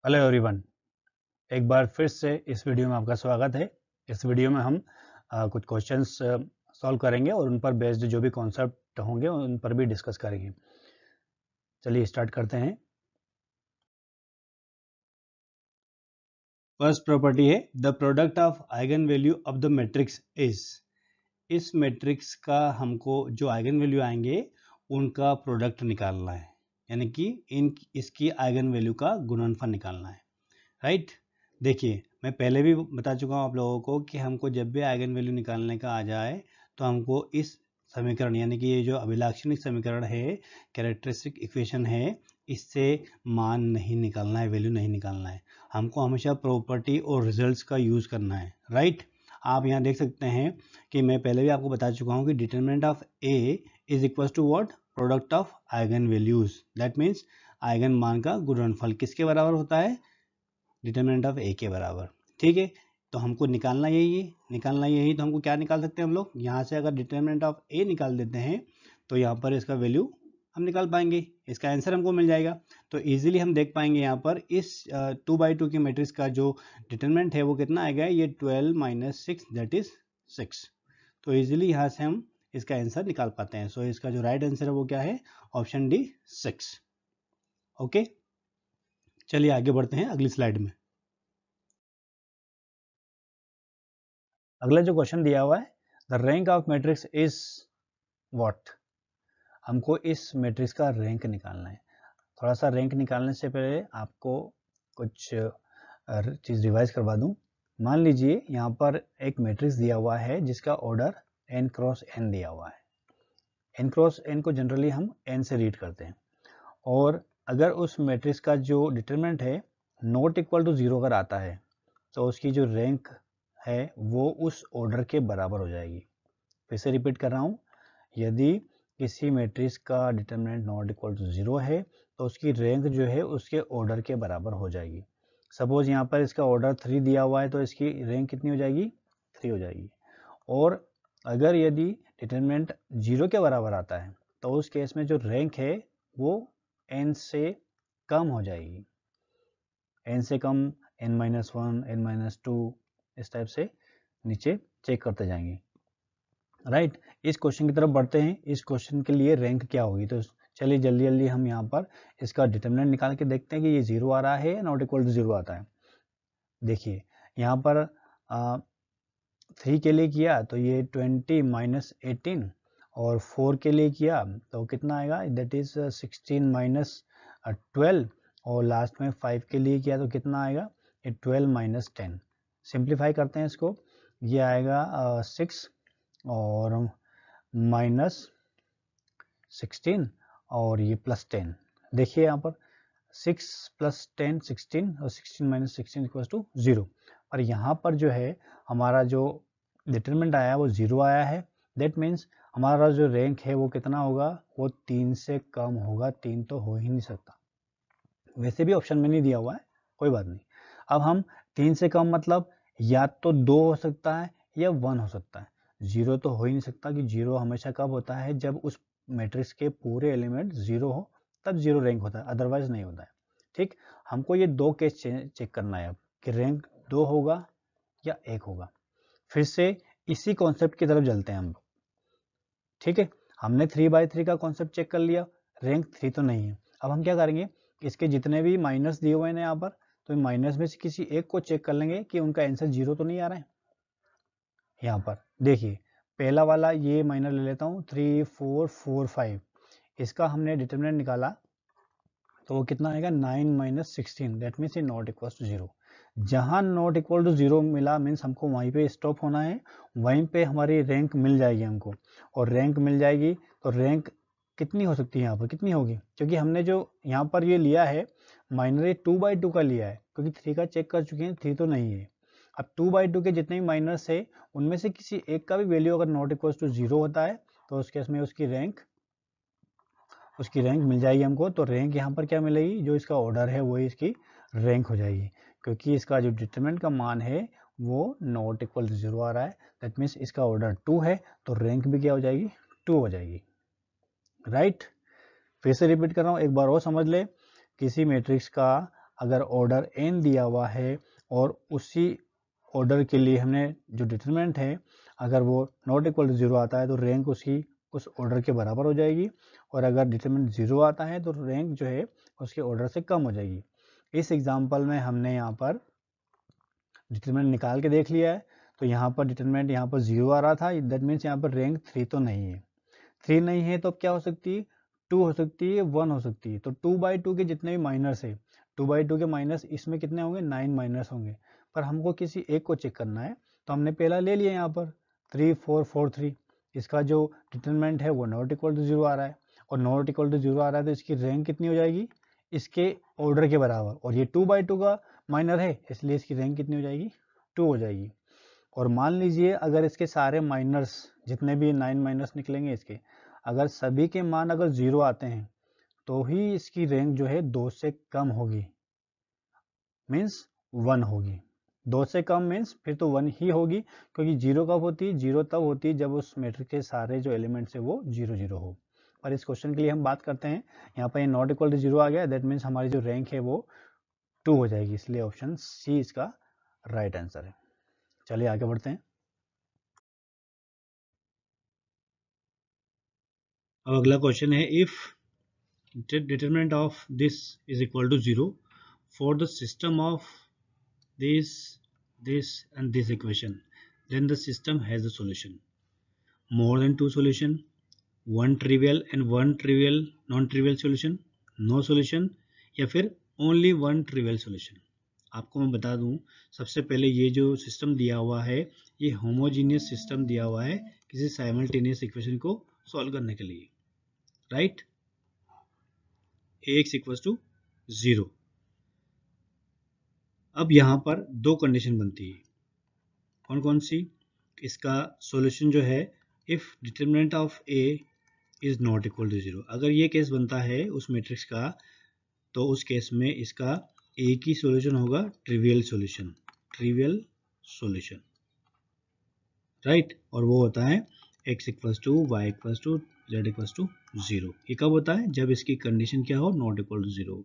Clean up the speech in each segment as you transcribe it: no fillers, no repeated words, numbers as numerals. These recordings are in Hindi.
हेलो एवरीवन, एक बार फिर से इस वीडियो में आपका स्वागत है। इस वीडियो में हम कुछ क्वेश्चंस सॉल्व करेंगे और उन पर बेस्ड जो भी कॉन्सेप्ट होंगे उन पर भी डिस्कस करेंगे। चलिए स्टार्ट करते हैं। फर्स्ट प्रॉपर्टी है the product of eigen value of the matrix is. इस मैट्रिक्स का हमको जो आइगन वैल्यू आएंगे उनका प्रोडक्ट निकालना है, यानी कि इसकी आइगन वैल्यू का गुणनफल निकालना है। राइट, देखिए मैं पहले भी बता चुका हूँ आप लोगों को कि हमको जब भी आइगन वैल्यू निकालने का आ जाए तो हमको इस समीकरण यानी कि ये जो अभिलाक्षणिक समीकरण है, कैरेक्टरिस्टिक इक्वेशन है, इससे मान नहीं निकालना है, वैल्यू नहीं निकालना है। हमको हमेशा प्रॉपर्टी और रिजल्ट्स का यूज़ करना है। राइट, आप यहाँ देख सकते हैं कि मैं पहले भी आपको बता चुका हूँ कि determinant of A is equal to what, product of eigen values. That means eigen मान का गुणनफल किसके बराबर होता है, डिटरमिनेंट ऑफ ए के बराबर। ठीक है, तो हमको निकालना यही तो हमको क्या निकाल सकते हैं हम लोग, यहाँ से अगर डिटरमिनेंट ऑफ ए निकाल देते हैं तो यहाँ पर इसका वैल्यू हम निकाल पाएंगे, इसका आंसर हमको मिल जाएगा। तो इजीली हम देख पाएंगे यहाँ पर इस 2/2 की मैट्रिक्स का जो डिटरमिनेंट है वो कितना आएगा, ये 12 - 6 दैट इज 6। तो इजीली यहाँ से हम इसका आंसर निकाल पाते हैं। सो इसका जो राइट आंसर है वो क्या है, ऑप्शन डी 6। ओके, चलिए आगे बढ़ते हैं अगली स्लाइड में। अगला जो क्वेश्चन दिया हुआ है, the rank of matrix is what. हमको इस मैट्रिक्स का रैंक निकालना है। थोड़ा सा रैंक निकालने से पहले आपको कुछ चीज़ रिवाइज करवा दूं। मान लीजिए यहाँ पर एक मैट्रिक्स दिया हुआ है जिसका ऑर्डर n क्रॉस n दिया हुआ है। n क्रॉस n को जनरली हम n से रीड करते हैं, और अगर उस मैट्रिक्स का जो डिटरमिनेंट है नॉट इक्वल टू 0 अगर आता है तो उसकी जो रैंक है वो उस ऑर्डर के बराबर हो जाएगी। फिर से रिपीट कर रहा हूँ, यदि किसी मैट्रिक्स का डिटरमिनेंट नॉट इक्वल टू 0 है तो उसकी रैंक जो है उसके ऑर्डर के बराबर हो जाएगी। सपोज यहाँ पर इसका ऑर्डर 3 दिया हुआ है तो इसकी रैंक कितनी हो जाएगी, 3 हो जाएगी। और अगर यदि डिटरमिनेंट 0 के बराबर आता है तो उस केस में जो रैंक है वो n से कम हो जाएगी, n से कम n-1, n-2, इस टाइप से नीचे चेक करते जाएंगे। राइट, इस क्वेश्चन की तरफ बढ़ते हैं। इस क्वेश्चन के लिए रैंक क्या होगी, तो चलिए जल्दी जल्दी हम यहाँ पर इसका डिटरमिनेंट निकाल के देखते हैं कि ये 0 आ रहा है या नॉट इक्वल टू 0 आता है। देखिए यहाँ पर 3 के लिए किया तो ये 20 - 18, और 4 के लिए किया तो कितना आएगा, दैट इज 16 - 12, और लास्ट में 5 के लिए किया तो कितना आएगा, ये 12 - 10। सिंप्लीफाई करते हैं इसको, ये आएगा 6 और -16 और ये +10। देखिए यहाँ पर 6 + 10 16, और 16 - 16 = 0। और यहाँ पर जो है हमारा जो डिटरमिनेंट आया वो 0 आया है। दैट मीन्स हमारा जो रैंक है वो कितना होगा, वो 3 से कम होगा। 3 तो हो ही नहीं सकता, वैसे भी ऑप्शन में नहीं दिया हुआ है, कोई बात नहीं। अब हम 3 से कम मतलब या तो 2 हो सकता है या 1 हो सकता है, 0 तो हो ही नहीं सकता कि 0 हमेशा कब होता है, जब उस मैट्रिक्स के पूरे एलिमेंट 0 हो तब 0 रैंक होता है, अदरवाइज नहीं होता है। ठीक, हमको ये 2 केस चेक करना है अब कि रैंक 2 होगा या 1 होगा। फिर से इसी कॉन्सेप्ट की तरफ चलते हैं हम लोग। ठीक है, हमने 3/3 का कॉन्सेप्ट चेक कर लिया, रैंक 3 तो नहीं है। अब हम क्या करेंगे, इसके जितने भी माइनस दिए हुए हैं यहाँ पर, तो माइनस में से किसी एक को चेक कर लेंगे कि उनका आंसर 0 तो नहीं आ रहा है। यहाँ पर देखिए पहला वाला ये माइनर ले लेता हूँ, 3 4 4 5, इसका हमने डिटरमिनेंट निकाला तो वो कितना आएगा, 9 - 16, दैट मीन्स ये नॉट इक्वल टू 0। जहाँ नॉट इक्वल टू 0 मिला मीन्स हमको वहीं पे स्टॉप होना है, वहीं पे हमारी रैंक मिल जाएगी हमको। और रैंक मिल जाएगी तो रैंक कितनी हो सकती है यहाँ पर, कितनी होगी, क्योंकि हमने जो यहाँ पर ये लिया है माइनर, ये 2/2 का लिया है, क्योंकि 3 का चेक कर चुके हैं, 3 तो नहीं है। अब 2/2 के जितने भी माइनर्स है उनमें से किसी एक का भी वैल्यू अगर नॉट इक्वल टू 0 होता है तो उस केस में उसकी रैंक मिल जाएगी हमको। तो रैंक यहाँ पर क्या मिलेगी, जो इसका ऑर्डर है वही इसकी रैंक हो जाएगी, क्योंकि इसका जो डिटरमिनेंट का मान है वो नॉट इक्वल टू 0 आ रहा है। दैट मीन्स इसका ऑर्डर 2 है, तो रैंक भी क्या हो जाएगी, 2 हो जाएगी। राइट, फिर से रिपीट कर रहा हूँ, एक बार और समझ ले। किसी मैट्रिक्स का अगर ऑर्डर n दिया हुआ है और उसी ऑर्डर के लिए हमने जो डिटरमिनेंट है अगर वो नॉट इक्वल टू 0 आता है तो रैंक उसकी उस ऑर्डर के बराबर हो जाएगी, और अगर डिटरमिनेंट 0 आता है तो रैंक जो है उसके ऑर्डर से कम हो जाएगी। इस एग्जांपल में हमने यहाँ पर डिटरमिनेंट निकाल के देख लिया है, तो यहाँ पर डिटरमिनेंट यहाँ पर 0 आ रहा था, दैट मीन्स यहाँ पर रैंक 3 तो नहीं है। 3 नहीं है तो अब क्या हो सकती है, 2 हो सकती है, 1 हो सकती है। तो 2/2 के जितने भी माइनस है, 2/2 के माइनस इसमें कितने होंगे, 9 माइनस होंगे, पर हमको किसी एक को चेक करना है, तो हमने पहला ले लिया यहाँ पर 3 4 4 3। इसका जो डिटरमिनेंट है वो नॉट इक्वल टू 0 आ रहा है, और नॉट इक्वल टू 0 आ रहा है तो इसकी रैंक कितनी हो जाएगी, इसके ऑर्डर के बराबर, और ये 2/2 का माइनर है इसलिए इसकी रैंक कितनी हो जाएगी, 2 हो जाएगी। और मान लीजिए अगर इसके सारे माइनर्स जितने भी 9 माइनस निकलेंगे इसके, अगर सभी के मान अगर 0 आते हैं तो ही इसकी रैंक जो है 2 से कम होगी, मीन्स 1 होगी। 2 से कम मीन्स फिर तो 1 ही होगी, क्योंकि 0 कब होती है, 0 तब होती है जब उस मैट्रिक्स के सारे जो एलिमेंट्स है वो 0 0 हो। पर इस क्वेश्चन के लिए हम बात करते हैं, यहाँ पर ये नॉट इक्वल टू 0 आ गया, दैट मीन्स हमारी जो रैंक है वो 2 हो जाएगी, इसलिए ऑप्शन सी इसका राइट आंसर है। चलिए आगे बढ़ते हैं। अब अगला क्वेश्चन है, if determinant of this is equal to 0 for the system of this and this equation, then the system has a solution. More than 2 solution, one trivial and one trivial non-trivial solution, no solution, या फिर only one trivial solution। आपको मैं बता दूं, सबसे पहले ये जो सिस्टम दिया हुआ है ये होमोजीनियस सिस्टम दिया हुआ है किसी साइमल्टेनियस इक्वेशन को सॉल्व करने के लिए, राइट। ax equals to 0। अब यहाँ पर दो कंडीशन बनती है, कौन कौन सी, इसका सॉल्यूशन जो है if determinant of a is not equal to 0, अगर ये केस बनता है उस मैट्रिक्स का तो उस केस में इसका एक ही सॉल्यूशन होगा, ट्रिवियल सॉल्यूशन, राइट। और वो होता है x equals to y equals to z equals to 0। ये कब होता है, जब इसकी कंडीशन क्या हो, नॉट इक्वल टू 0।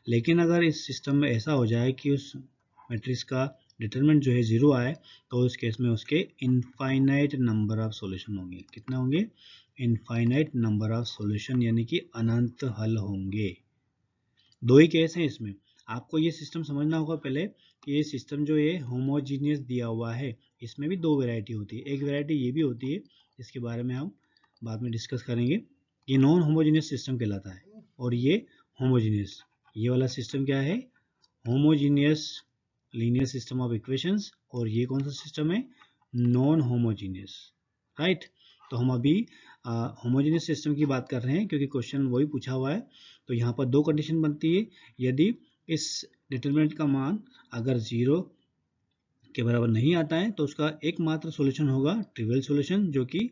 लेकिन अगर इस सिस्टम में ऐसा हो जाए कि उस मैट्रिक्स का डिटरमिनेंट जो है 0 आए तो उस केस में उसके इनफाइनाइट नंबर ऑफ सॉल्यूशन होंगे। कितना होंगे, इनफाइनाइट नंबर ऑफ सॉल्यूशन, यानी कि अनंत हल होंगे। दो ही केस हैं इसमें, आपको ये सिस्टम समझना होगा पहले कि ये सिस्टम जो ये होमोजीनियस दिया हुआ है इसमें भी दो वैरायटी होती है। एक वैरायटी ये भी होती है, इसके बारे में हम बाद में डिस्कस करेंगे। ये नॉन होमोजीनियस सिस्टम कहलाता है, और ये होमोजीनियस, ये वाला सिस्टम क्या है, homogeneous linear system of equations, और ये कौन सा सिस्टम है, नॉन होमोजीनियस, राइट। तो हम अभी होमोजीनियस सिस्टम की बात कर रहे हैं क्योंकि क्वेश्चन वही पूछा हुआ है। तो यहाँ पर दो कंडीशन बनती है, यदि इस डिटरमिनेंट का मान अगर 0 के बराबर नहीं आता है तो उसका एकमात्र सॉल्यूशन होगा ट्रिवियल सॉल्यूशन, जो कि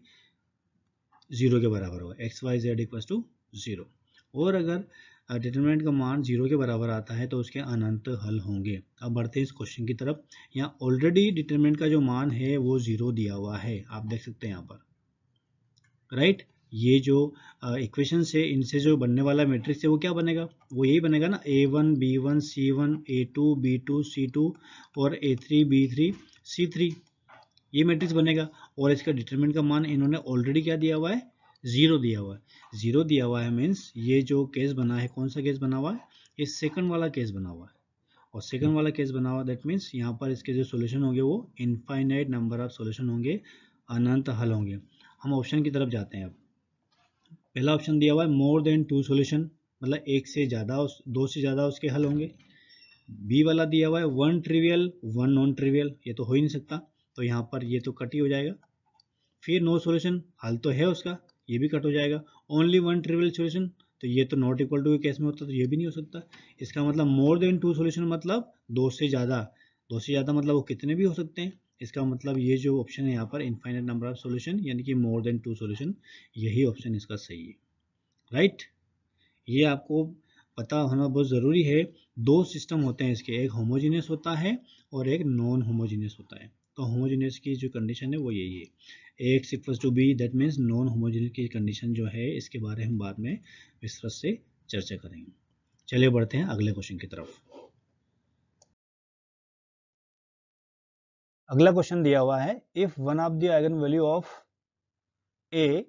0 के बराबर होगा, x y z equals to 0। और अगर डिटरमिनेंट का मान 0 के बराबर आता है तो उसके अनंत हल होंगे। अब बढ़ते हैं इस क्वेश्चन की तरफ। यहाँ ऑलरेडी डिटरमिनेंट का जो मान है वो 0 दिया हुआ है, आप देख सकते हैं यहाँ पर, राइट। ये जो इक्वेशन है इनसे जो बनने वाला मैट्रिक्स है वो क्या बनेगा, वो यही बनेगा ना, a1 b1 c1 a2 b2 c2 और a3 b3 c3, ये मैट्रिक्स बनेगा। और इसका डिटरमिनेंट का मान इन्होंने ऑलरेडी क्या दिया हुआ है, 0 दिया हुआ है। 0 दिया हुआ है मीन्स ये जो केस बना है, कौन सा केस बना हुआ है, ये सेकंड वाला केस बना हुआ है। और सेकंड वाला केस बना हुआ, दैट मीन्स यहाँ पर इसके जो सोल्यूशन होंगे वो इनफाइनाइट नंबर ऑफ सोल्यूशन होंगे, अनंत हल होंगे। हम ऑप्शन की तरफ जाते हैं। अब पहला ऑप्शन दिया हुआ है मोर देन 2 सोल्यूशन, मतलब एक से ज़्यादा, दो से ज़्यादा उसके हल होंगे। बी वाला दिया हुआ है 1 ट्रिवियल 1 नॉन ट्रिवियल, ये तो हो ही नहीं सकता, तो यहाँ पर ये तो कट ही हो जाएगा। फिर नो सॉल्यूशन, हल तो है उसका, ये भी कट हो जाएगा। ओनली 1 ट्रिवियल सॉल्यूशन, तो ये तो नॉट इक्वल टू के केस में होता तो ये भी नहीं हो सकता। इसका मतलब मोर देन 2 सॉल्यूशन मतलब 2 से ज़्यादा, 2 से ज़्यादा मतलब वो कितने भी हो सकते हैं। इसका मतलब ये जो ऑप्शन है यहाँ पर इनफाइनाइट नंबर ऑफ सॉल्यूशन, यानी कि मोर देन 2 सॉल्यूशन, यही ऑप्शन इसका सही है, राइट। ये आपको पता होना बहुत ज़रूरी है। दो सिस्टम होते हैं इसके, एक होमोजीनियस होता है और एक नॉन होमोजीनियस होता है। तो होमोजीनियस की जो कंडीशन है वो यही है, ax equals to b, that means non homogeneous की कंडीशन जो है इसके बारे में हम बाद में विस्तृत से चर्चा करेंगे। चलिए बढ़ते हैं अगले क्वेश्चन की तरफ। अगला क्वेश्चन दिया हुआ है, if one of the eigen value of A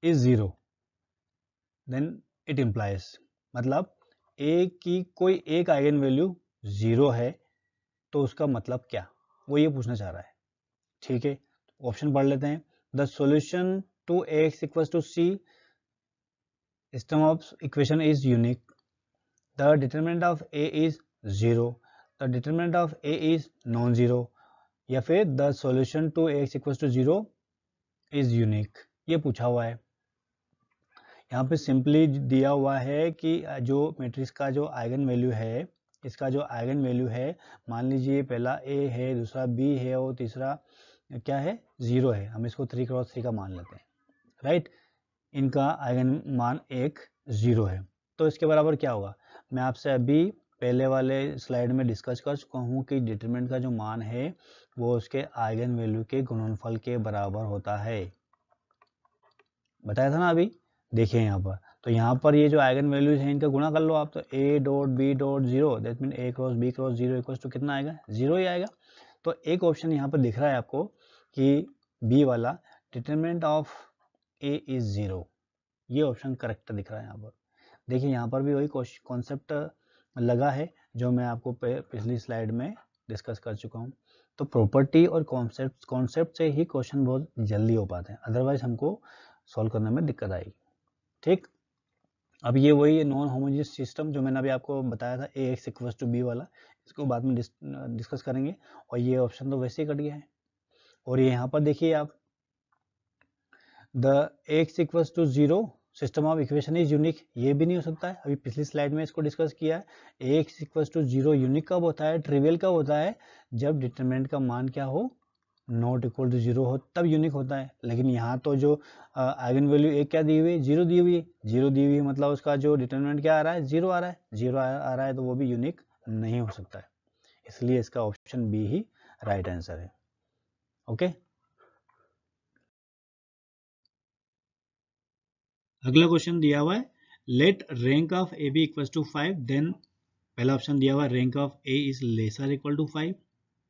is 0 then it implies, मतलब ए की कोई एक आइगन वैल्यू 0 है तो उसका मतलब क्या, वो ये पूछना चाह रहा है। ठीक है, ऑप्शन पढ़ लेते हैं। The solution to x equals to C system of equation is unique, the determinant of A is 0, the determinant of A is non zero, या फिर the solution to x equals to 0 is unique, ये पूछा हुआ है। यहाँ पे सिंपली दिया हुआ है कि जो मैट्रिक्स का जो आइगन वैल्यू है, इसका जो आइगन वैल्यू है, मान लीजिए पहला ए है, दूसरा बी है और तीसरा क्या है, 0 है, हम इसको 3 क्रॉस 3 का मान लेते हैं, राइट। इनका आइगन मान एक 0 है, तो इसके बराबर क्या होगा, मैं आपसे अभी पहले वाले स्लाइड में डिस्कस कर चुका हूँ कि डिटरमिनेंट का जो मान है वो उसके आइगन वैल्यू के गुणनफल के बराबर होता है, बताया था ना अभी। देखिए यहाँ पर, तो यहाँ पर ये जो आइगन वैल्यूज हैं इनका गुणा कर लो आप, तो a dot B dot 0 that mean a cross b cross 0 equals to कितना आएगा, 0 ही आएगा। तो एक ऑप्शन यहाँ पर दिख रहा है आपको कि बी वाला डिटरमिनेंट ऑफ a इज 0, ये ऑप्शन करेक्ट दिख रहा है यहाँ पर। देखिए यहाँ पर भी वही कॉन्सेप्ट लगा है जो मैं आपको पिछली स्लाइड में डिस्कस कर चुका हूँ। तो प्रॉपर्टी और कॉन्सेप्ट से ही क्वेश्चन बहुत जल्दी हो पाते हैं, अदरवाइज हमको सॉल्व करने में दिक्कत आएगी। ठीक, अब ये वही नॉन होमोजेनियस सिस्टम जो मैंने अभी आपको बताया था ए एक्स इक्वल्स टू बी वाला, इसको बाद में डिस्कस करेंगे। और ये ऑप्शन तो वैसे ही कट गया है। और ये यहाँ पर देखिए आप, the x equals to 0 system of equation is unique, ये भी नहीं हो सकता है, अभी पिछली स्लाइड में इसको डिस्कस किया है। एक्स इक्वल्स टू 0 यूनिक कब होता है, ट्रिवियल कब होता है, जब डिटरमिनेंट का मान क्या हो, नॉट इक्वल टू 0 हो, तब यूनिक होता है। लेकिन यहाँ तो जो आइगन वैल्यू एक क्या दी हुई है, 0 दी हुई है, 0 दी हुई है, मतलब उसका जो डिटरमिनेंट क्या आ रहा है, 0 आ रहा है, 0 आ रहा है, तो वो भी यूनिक नहीं हो सकता है, इसलिए इसका ऑप्शन बी ही राइट आंसर है। ओके, अगला क्वेश्चन दिया हुआ है, let rank of A B equal to 5, then पहला ऑप्शन दिया हुआ है rank of A is lesser equal to 5,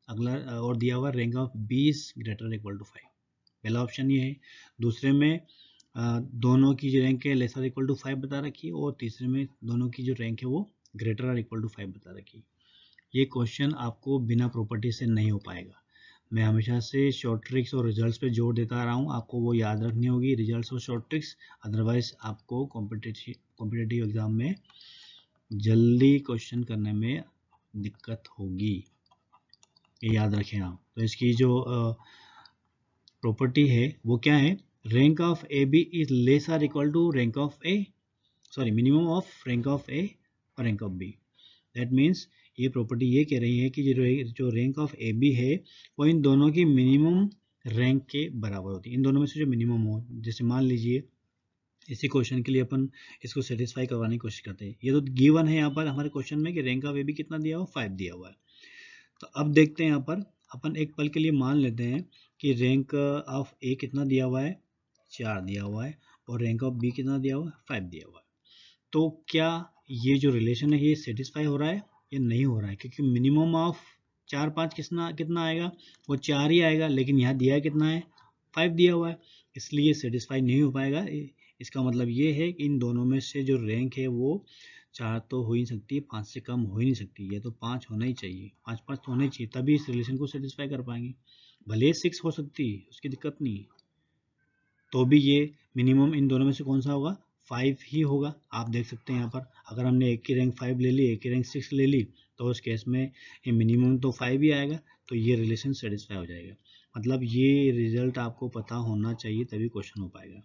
अगला और दिया हुआ rank of B is greater equal to 5, पहला ऑप्शन ये है। दूसरे में दोनों की जो रैंक है लेसर इक्वल टू 5 बता रखी है, और तीसरे में दोनों की जो रैंक है वो ग्रेटर और इक्वल टू 5 बता रखी है। ये क्वेश्चन आपको बिना प्रॉपर्टी से नहीं हो पाएगा। मैं हमेशा से शॉर्ट ट्रिक्स और रिजल्ट्स पे जोर देता रहा हूँ, आपको वो याद रखनी होगी, रिजल्ट्स और शॉर्ट ट्रिक्स, अदरवाइज आपको कॉम्पिटिटिव एग्जाम में जल्दी क्वेश्चन करने में दिक्कत होगी, ये याद रखें आप। तो इसकी जो प्रॉपर्टी है वो क्या है, rank of A B is less or equal to rank of A, sorry minimum of rank of A और rank of B. That means ये प्रॉपर्टी ये कह रही है कि जो रैंक ऑफ ए बी है वो इन दोनों की मिनिमम रैंक के बराबर होती है, इन दोनों में से जो मिनिमम हो। जैसे मान लीजिए इसी क्वेश्चन के लिए अपन इसको सेटिस्फाई करवाने की कोशिश करते हैं, ये तो गिवन है यहाँ पर हमारे क्वेश्चन में कि रैंक ऑफ ए बी कितना दिया हुआ, 5 दिया हुआ है। तो अब देखते हैं यहाँ पर अपन एक पल के लिए मान लेते हैं कि रैंक ऑफ ए कितना दिया हुआ है, 4 दिया हुआ है, और रैंक ऑफ बी कितना दिया हुआ है, 5 दिया हुआ है। तो क्या ये जो रिलेशन है ये सेटिस्फाई हो रहा है या नहीं हो रहा है, क्योंकि मिनिमम ऑफ 4 5 कितना आएगा, वो 4 ही आएगा, लेकिन यहाँ दिया है कितना है, 5 दिया हुआ है, इसलिए सेटिस्फाई नहीं हो पाएगा। इसका मतलब ये है कि इन दोनों में से जो रैंक है वो 4 तो हो ही सकती है, 5 से कम हो ही नहीं सकती, ये तो 5 होना ही चाहिए, 5 5 तो होना ही चाहिए, तभी इस रिलेशन को सेटिस्फाई कर पाएंगे। भले 6 हो सकती है, उसकी दिक्कत नहीं है, तो भी ये मिनिमम इन दोनों में से कौन सा होगा, 5 ही होगा। आप देख सकते हैं यहाँ पर, अगर हमने एक की रैंक 5 ले ली, एक की रैंक 6 ले ली, तो उस केस में ये मिनिमम तो 5 ही आएगा, तो ये रिलेशन सेटिस्फाई हो जाएगा। मतलब ये रिजल्ट आपको पता होना चाहिए, तभी क्वेश्चन हो पाएगा।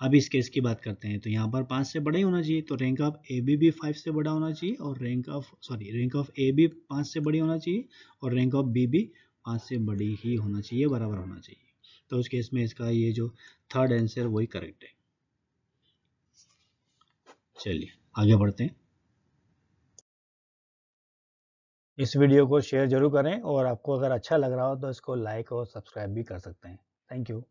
अब इस केस की बात करते हैं, तो यहाँ पर 5 से बड़ा ही होना चाहिए, तो रैंक ऑफ ए बी भी 5 से बड़ा होना चाहिए, और रैंक ऑफ ए बी 5 से बड़ी होना चाहिए, और रैंक ऑफ बी भी 5 से बड़ी ही होना चाहिए, बराबर होना चाहिए। तो उस केस में इसका ये जो थर्ड आंसर वही करेक्ट है। चलिए आगे बढ़ते हैं। इस वीडियो को शेयर जरूर करें, और आपको अगर अच्छा लग रहा हो तो इसको लाइक और सब्सक्राइब भी कर सकते हैं। Thank you.